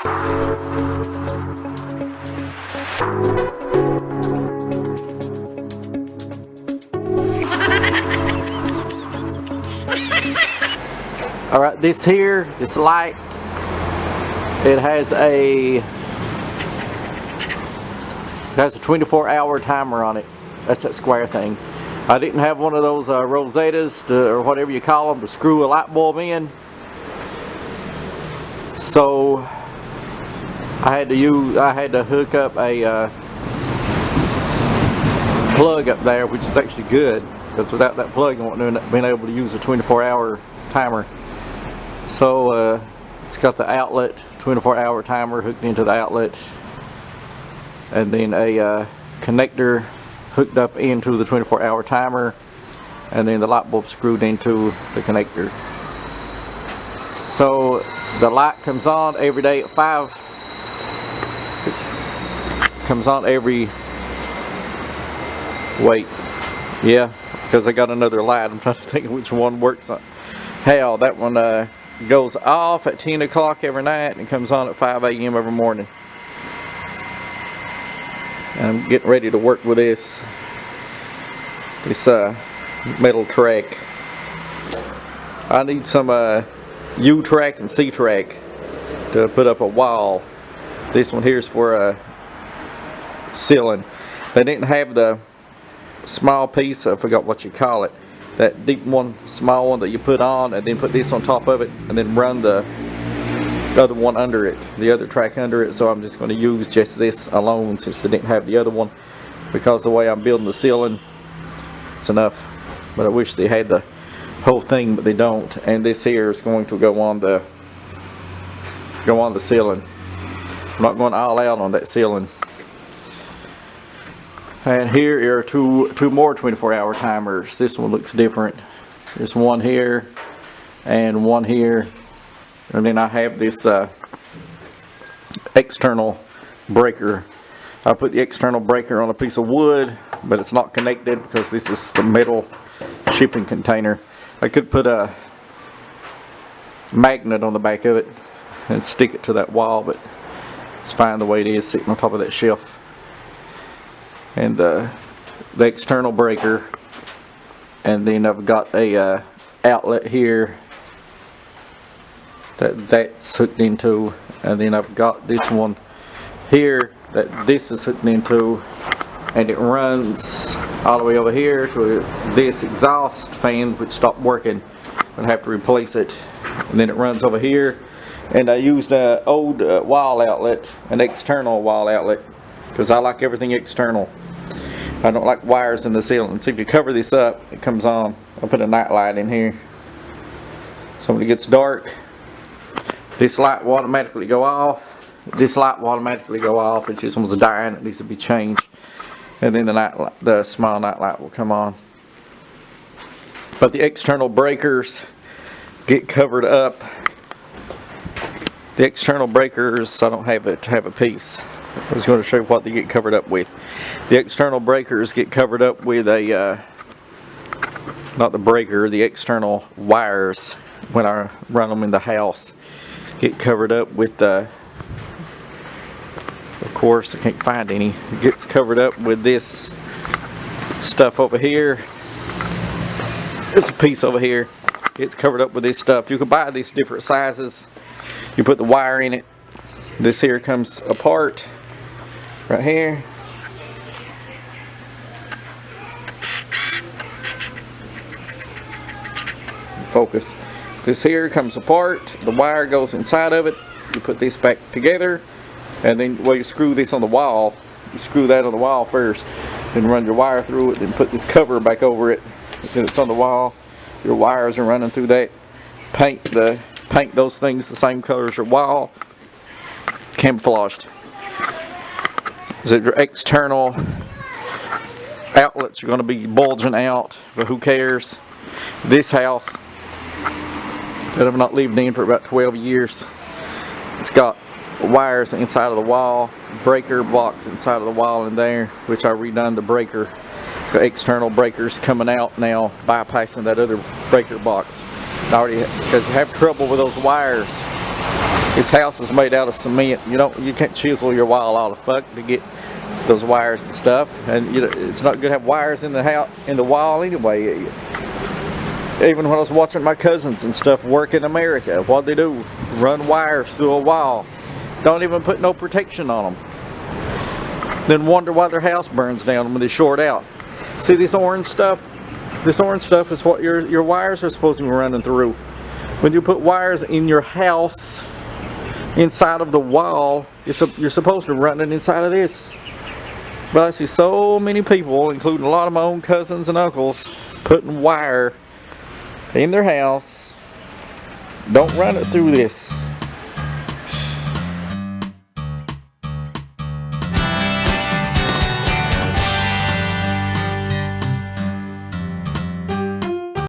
Alright, this here, this light, it has a 24-hour timer on it. That's that square thing. I didn't have one of those rosettas or whatever you call them to screw a light bulb in, so I had to hook up a plug up there, which is actually good, because without that plug I wouldn't have been able to use a 24-hour timer. So it's got the outlet, 24-hour timer hooked into the outlet, and then a connector hooked up into the 24-hour timer, and then the light bulb screwed into the connector. So the light comes on every day at 5. It comes on every, wait, yeah, because I got another light. I'm trying to think which one works on. Hell, that one goes off at 10 o'clock every night and comes on at 5 a.m. every morning. I'm getting ready to work with this metal track. I need some U track and C track to put up a wall. This one here is for ceiling. They didn't have the small piece, I forgot what you call it, that deep one, small one that you put on and then put this on top of it and then run the other one under it, the other track under it. So I'm just going to use just this alone since they didn't have the other one, because the way I'm building the ceiling, it's enough. But I wish they had the whole thing, but they don't. And this here is going to go on the ceiling. I'm not going all out on that ceiling. And here are two more 24-hour timers. This one looks different. There's one here and one here. And then I have this external breaker. I put the external breaker on a piece of wood, but it's not connected because this is the metal shipping container. I could put a magnet on the back of it and stick it to that wall, but it's fine the way it is, sitting on top of that shelf. And the external breaker, and then I've got a outlet here that's hooked into, and then I've got this one here that this is hooked into, and it runs all the way over here to this exhaust fan, which stopped working. I'm gonna have to replace it. And then it runs over here, and I used an old wall outlet, an external wall outlet, because I like everything external. I don't like wires in the ceiling. So if you cover this up, it comes on. I'll put a night light in here, so when it gets dark, this light will automatically go off. This light will automatically go off. It's just almost dying. It needs to be changed. And then the small night light will come on. But the external breakers get covered up. The external breakers, I don't have a piece. I was going to show you what they get covered up with. The external breakers get covered up with a, not the breaker, the external wires, when I run them in the house, get covered up with the, of course I can't find any, it gets covered up with this stuff over here. There's a piece over here, it's covered up with this stuff. You can buy these different sizes. You put the wire in it. This here comes apart right here. Focus. This here comes apart. The wire goes inside of it. You put this back together, and then you screw this on the wall. You screw that on the wall first, then run your wire through it, then put this cover back over it. Then it's on the wall. Your wires are running through that. Paint those things the same color as your wall. Camouflaged. Your external outlets are going to be bulging out, but who cares? This house that I've not lived in for about 12 years, it's got wires inside of the wall, breaker blocks inside of the wall in there, which I redone the breaker. It's got external breakers coming out now, bypassing that other breaker box. Because you have trouble with those wires. This house is made out of cement. You can't chisel your wall out of fuck to get those wires and stuff, and it's not good to have wires in the house, in the wall anyway. Even when I was watching my cousins and stuff work in America, what'd they do? Run wires through a wall. Don't even put no protection on them. Then wonder why their house burns down when they short out. See this orange stuff? This orange stuff is what your wires are supposed to be running through. When you put wires in your house, inside of the wall, you're supposed to run it inside of this. But I see so many people, including a lot of my own cousins and uncles, putting wire in their house. Don't run it through this.